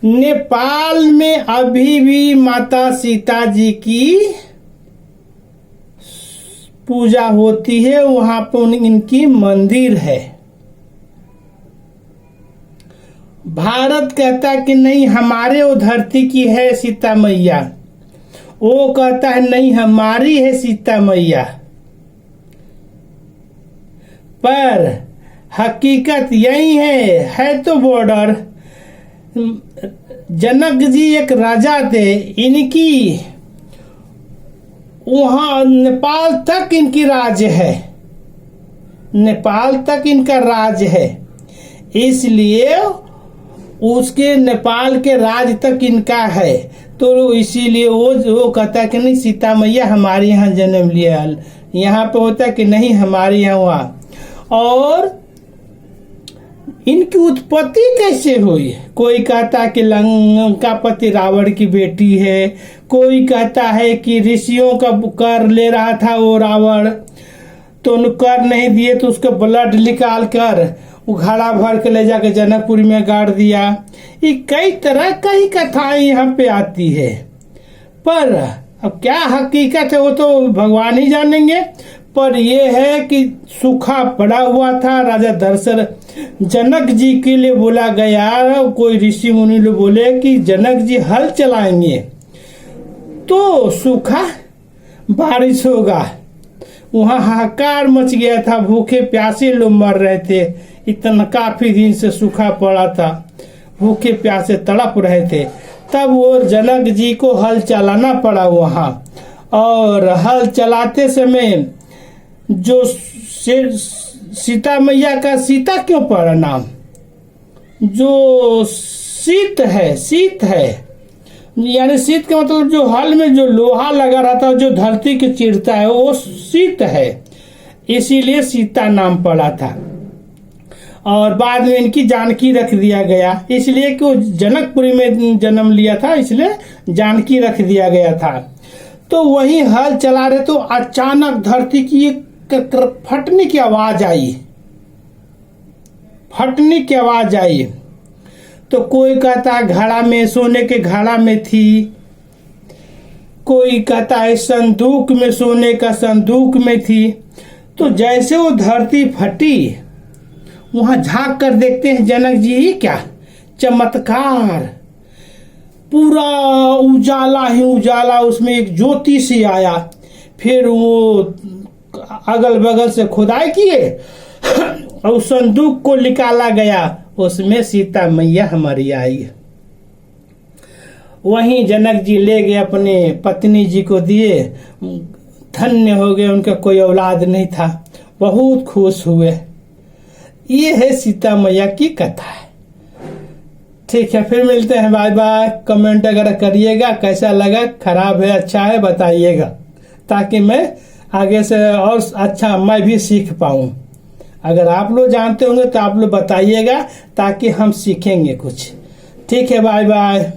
नेपाल में अभी भी माता सीता जी की पूजा होती है, वहां पर इनकी मंदिर है। भारत कहता कि नहीं हमारे वो धरती की है सीता मैया, वो कहता है नहीं हमारी है सीता मैया। पर हकीकत यही है तो बॉर्डर। जनक जी एक राजा थे, इनकी वहां नेपाल तक इनकी राज है, नेपाल तक इनका राज है, इसलिए उसके नेपाल के राज तक इनका है। तो इसीलिए वो कहता है कि नहीं सीता मैया हमारे यहाँ जन्म लिया। यहाँ पे होता है कि नहीं हमारे यहाँ हुआ। और इनकी उत्पत्ति कैसे हुई? कोई कहता है कि लंकापति रावण की बेटी है, कोई कहता है कि ऋषियों का कर ले रहा था वो रावण, तो कर नहीं दिए तो उसका ब्लड निकाल कर वो घड़ा भर के ले जाके जनकपुरी में गाड़ दिया। ये कई तरह की कथाएं यहाँ पे आती है, पर अब क्या हकीकत है वो तो भगवान ही जानेंगे। पर यह है कि सूखा पड़ा हुआ था, राजा दशरथ जनक जी के लिए बोला गया, कोई ऋषि मुनि लोग बोले कि जनक जी हल चलाएंगे तो सूखा बारिश होगा। वहां हाहाकार मच गया था, भूखे प्यासे लोग मर रहे थे, इतना काफी दिन से सूखा पड़ा था, भूखे प्यासे तड़प रहे थे। तब वो जनक जी को हल चलाना पड़ा वहां। और हल चलाते समय जो सीता मैया का सीता क्यों पड़ा नाम, जो शीत है यानी शीत का मतलब जो हल में जो लोहा लगा रहता है जो धरती के चिरता है वो शीत है, इसीलिए सीता नाम पड़ा था। और बाद में इनकी जानकी रख दिया गया, इसलिए कि वो जनकपुरी में जन्म लिया था, इसलिए जानकी रख दिया गया था। तो वही हल चला रहे तो अचानक धरती की फटने की आवाज आई। तो कोई कहता है घड़ा में, सोने के घड़ा में थी, कोई कहता है संदूक में, सोने का संदूक में थी। तो जैसे वो धरती फटी, वहां झांक कर देखते हैं जनक जी, ये क्या चमत्कार, पूरा उजाला ही उजाला, उसमें एक ज्योति से आया। फिर वो अगल बगल से खुदाई किए और संदूक को निकाला गया, उसमें सीता मैया हमारी आई। वहीं जनक जी ले गए, अपने पत्नी जी को दिए, धन्य हो गए, उनका कोई औलाद नहीं था, बहुत खुश हुए। ये है सीता मैया की कथा है। ठीक है, फिर मिलते हैं, बाय बाय। कमेंट अगर करिएगा कैसा लगा, खराब है अच्छा है बताइएगा, ताकि मैं आगे से और अच्छा मैं भी सीख पाऊं। अगर आप लोग जानते होंगे तो आप लोग बताइएगा, ताकि हम सीखेंगे कुछ। ठीक है, बाय बाय।